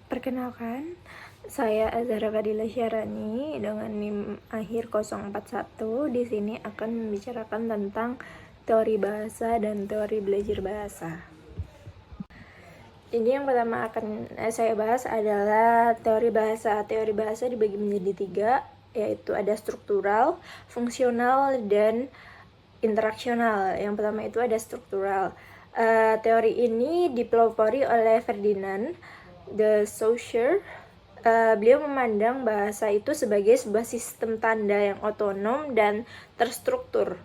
Perkenalkan, saya Azhara Fadila Syarani dengan NIM akhir 041. Di sini akan membicarakan tentang teori bahasa dan teori belajar bahasa. Jadi yang pertama akan saya bahas adalah teori bahasa. Teori bahasa dibagi menjadi 3, yaitu ada struktural, fungsional, dan interaksional. Yang pertama itu ada struktural. Teori ini dipelopori oleh Ferdinand de Saussure. Beliau memandang bahasa itu sebagai sebuah sistem tanda yang otonom dan terstruktur.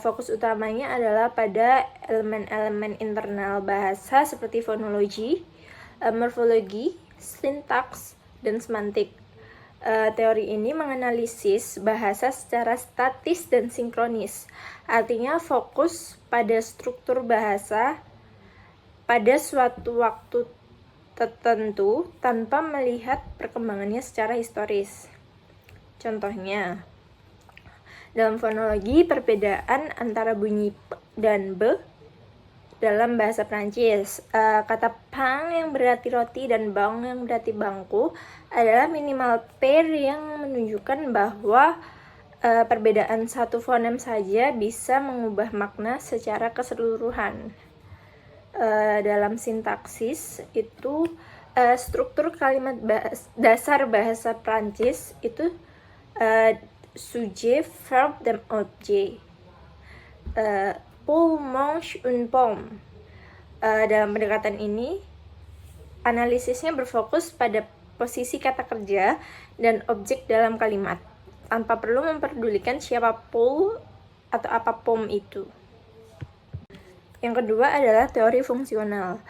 Fokus utamanya adalah pada elemen-elemen internal bahasa seperti fonologi, morfologi, sintaks, dan semantik. Teori ini menganalisis bahasa secara statis dan sinkronis, artinya fokus pada struktur bahasa pada suatu waktu tertentu tanpa melihat perkembangannya secara historis. Contohnya, dalam fonologi, perbedaan antara bunyi P dan B dalam bahasa Prancis. Kata pain yang berarti roti dan banc yang berarti bangku adalah minimal pair yang menunjukkan bahwa perbedaan satu fonem saja bisa mengubah makna secara keseluruhan. Dalam sintaksis itu struktur kalimat dasar bahasa Prancis itu sujet, verb, dan objet. Paul mange une pomme. Dalam pendekatan ini, analisisnya berfokus pada posisi kata kerja dan objek dalam kalimat, tanpa perlu memperdulikan siapa Paul atau apa pomme itu. Yang kedua adalah teori fungsional.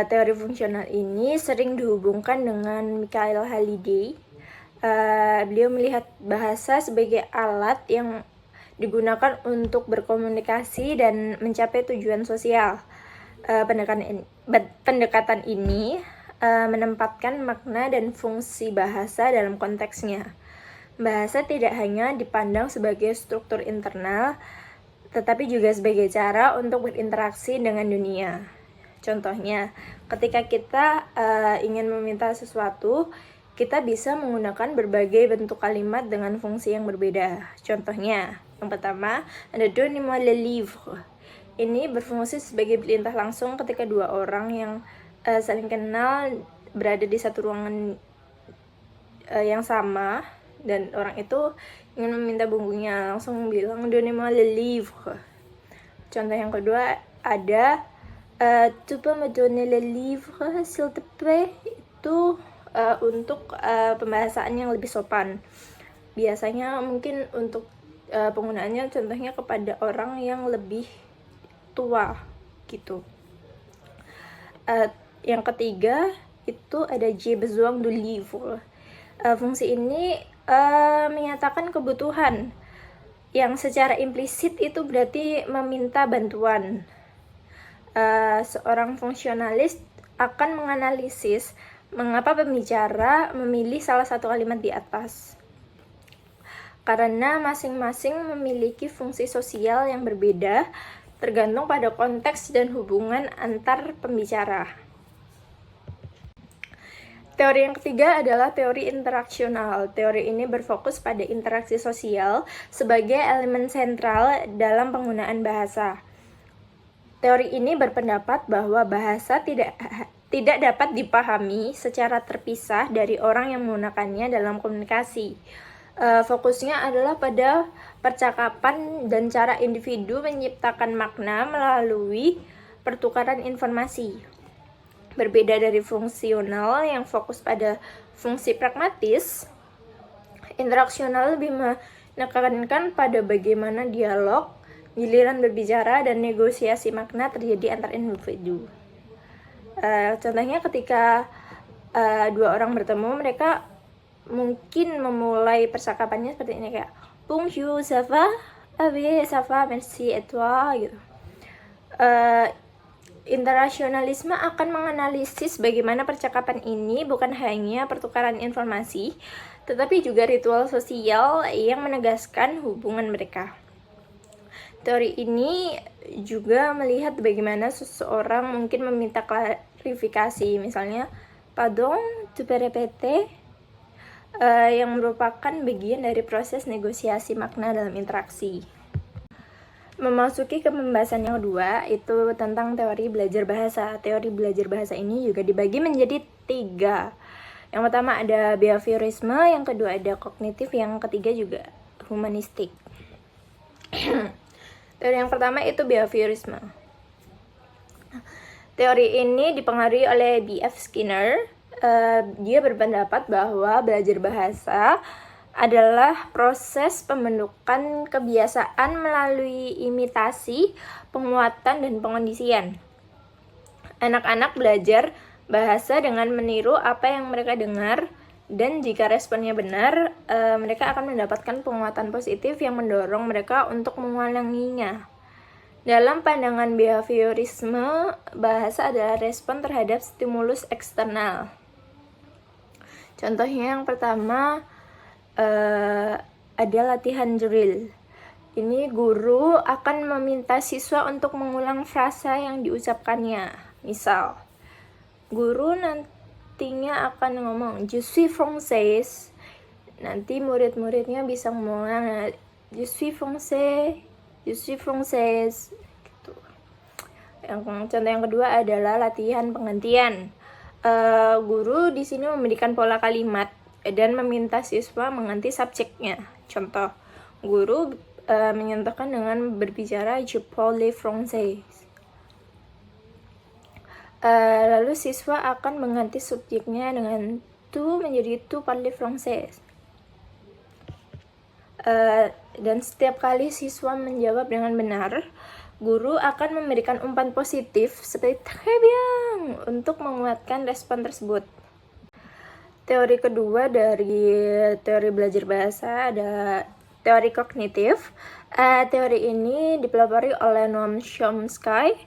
Teori fungsional ini sering dihubungkan dengan Michael Halliday. Beliau melihat bahasa sebagai alat yang digunakan untuk berkomunikasi dan mencapai tujuan sosial. Pendekatan ini menempatkan makna dan fungsi bahasa dalam konteksnya. Bahasa tidak hanya dipandang sebagai struktur internal, tetapi juga sebagai cara untuk berinteraksi dengan dunia. Contohnya, ketika kita ingin meminta sesuatu, kita bisa menggunakan berbagai bentuk kalimat dengan fungsi yang berbeda. Contohnya, yang pertama, ada donnez-moi le livre. Ini berfungsi sebagai perintah langsung ketika dua orang yang saling kenal berada di satu ruangan yang sama, dan orang itu ingin meminta bukunya, langsung bilang donnez-moi le livre. Contoh yang kedua ada tu peux me donner le livre s'il te plaît. Itu untuk pembahasan yang lebih sopan. Biasanya mungkin untuk penggunaannya contohnya kepada orang yang lebih tua gitu. Yang ketiga itu ada j'ai besoin du livre. Fungsi ini menyatakan kebutuhan yang secara implisit itu berarti meminta bantuan. Seorang fungsionalis akan menganalisis mengapa pembicara memilih salah satu kalimat di atas. Karena masing-masing memiliki fungsi sosial yang berbeda tergantung pada konteks dan hubungan antar pembicara. Teori yang ketiga adalah teori interaksional. Teori ini berfokus pada interaksi sosial sebagai elemen sentral dalam penggunaan bahasa. Teori ini berpendapat bahwa bahasa tidak dapat dipahami secara terpisah dari orang yang menggunakannya dalam komunikasi. Fokusnya adalah pada percakapan dan cara individu menciptakan makna melalui pertukaran informasi. Berbeda dari fungsional yang fokus pada fungsi pragmatis, interaksional lebih menekankan pada bagaimana dialog, giliran berbicara, dan negosiasi makna terjadi antar individu. Contohnya ketika dua orang bertemu, mereka mungkin memulai percakapannya seperti ini, kayak bonjour, ça va? Ah oui, ça va, merci, et toi? Gitu. Internasionalisme akan menganalisis bagaimana percakapan ini bukan hanya pertukaran informasi, tetapi juga ritual sosial yang menegaskan hubungan mereka. Teori ini juga melihat bagaimana seseorang mungkin meminta klarifikasi, misalnya pardon, tu peux répéter, yang merupakan bagian dari proses negosiasi makna dalam interaksi. Memasuki ke pembahasan yang kedua, itu tentang teori belajar bahasa. Teori belajar bahasa ini juga dibagi menjadi 3. Yang pertama ada behaviorisme, yang kedua ada kognitif, yang ketiga juga humanistik. Teori yang pertama itu behaviorisme. Teori ini dipengaruhi oleh B.F. Skinner. Dia berpendapat bahwa belajar bahasa adalah proses pembentukan kebiasaan melalui imitasi, penguatan, dan pengondisian. Anak-anak belajar bahasa dengan meniru apa yang mereka dengar, dan jika responnya benar, mereka akan mendapatkan penguatan positif yang mendorong mereka untuk mengulanginya. Dalam pandangan behaviorisme, bahasa adalah respon terhadap stimulus eksternal. Contohnya yang pertama ada latihan drill. Ini guru akan meminta siswa untuk mengulang frasa yang diucapkannya. Misal, guru nantinya akan ngomong je suis français. Nanti murid-muridnya bisa mengulang je suis français, je suis française gitu. Contoh yang kedua adalah latihan penggantian. Guru di sini memberikan pola kalimat dan meminta siswa mengganti subjeknya. Contoh, guru menyontohkan dengan berbicara je parle français. Lalu siswa akan mengganti subjeknya dengan tu menjadi tu parle français. Dan setiap kali siswa menjawab dengan benar, guru akan memberikan umpan positif seperti très bien untuk menguatkan respon tersebut. Teori kedua dari teori belajar bahasa ada teori kognitif. Teori ini dipelopori oleh Noam Chomsky.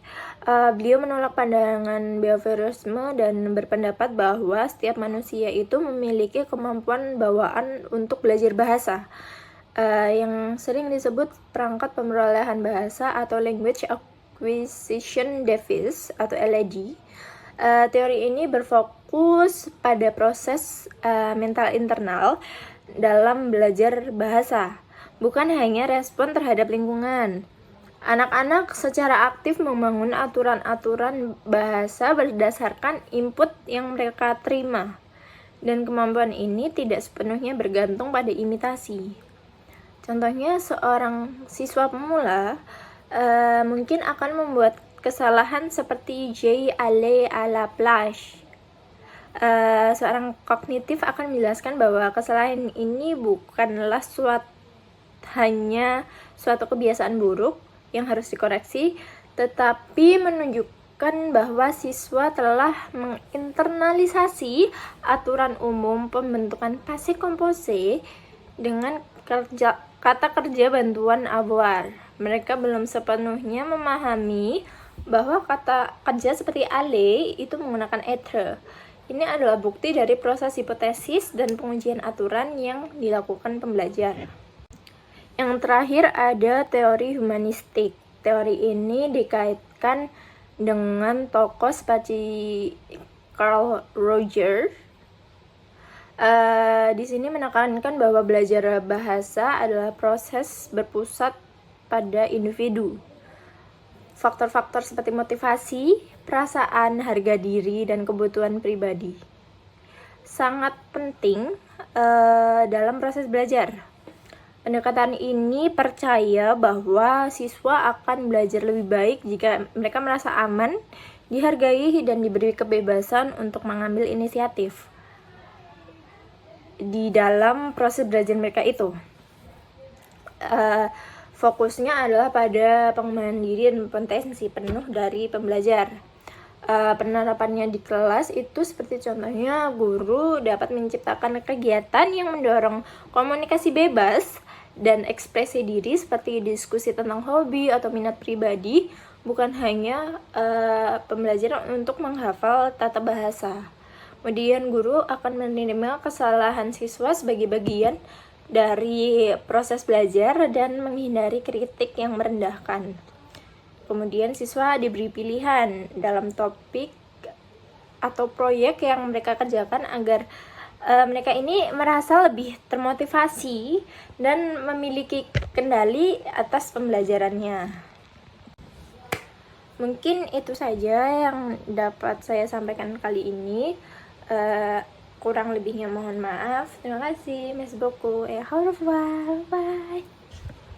Beliau menolak pandangan behaviorisme dan berpendapat bahwa setiap manusia itu memiliki kemampuan bawaan untuk belajar bahasa, yang sering disebut perangkat pemerolehan bahasa atau language acquisition device atau LAD. Teori ini berfokus pada proses mental internal dalam belajar bahasa, bukan hanya respon terhadap lingkungan. Anak-anak secara aktif membangun aturan-aturan bahasa berdasarkan input yang mereka terima, dan kemampuan ini tidak sepenuhnya bergantung pada imitasi. Contohnya, seorang siswa pemula mungkin akan membuat kesalahan seperti J aller à la plage. Seorang kognitif akan menjelaskan bahwa kesalahan ini bukanlah hanya suatu kebiasaan buruk yang harus dikoreksi, tetapi menunjukkan bahwa siswa telah menginternalisasi aturan umum pembentukan passé composé dengan kata kerja bantuan avoir. Mereka belum sepenuhnya memahami bahwa kata kerja seperti aller itu menggunakan être. Ini adalah bukti dari proses hipotesis dan pengujian aturan yang dilakukan pembelajar. Yang terakhir ada teori humanistik. Teori ini dikaitkan dengan tokoh seperti Carl Rogers. Di sini menekankan bahwa belajar bahasa adalah proses berpusat pada individu. Faktor-faktor seperti motivasi, perasaan, harga diri, dan kebutuhan pribadi sangat penting dalam proses belajar. Pendekatan ini percaya bahwa siswa akan belajar lebih baik jika mereka merasa aman, dihargai, dan diberi kebebasan untuk mengambil inisiatif di dalam proses belajar mereka itu. Fokusnya adalah pada pengembangan diri dan potensi penuh dari pembelajar. Penerapannya di kelas itu seperti contohnya guru dapat menciptakan kegiatan yang mendorong komunikasi bebas dan ekspresi diri seperti diskusi tentang hobi atau minat pribadi, bukan hanya pembelajaran untuk menghafal tata bahasa. Kemudian guru akan menerima kesalahan siswa sebagai bagian dari proses belajar dan menghindari kritik yang merendahkan. Kemudian siswa diberi pilihan dalam topik atau proyek yang mereka kerjakan agar mereka ini merasa lebih termotivasi dan memiliki kendali atas pembelajarannya. Mungkin itu saja yang dapat saya sampaikan kali ini. Kurang lebihnya mohon maaf. Terima kasih, Miss Boku. Bye.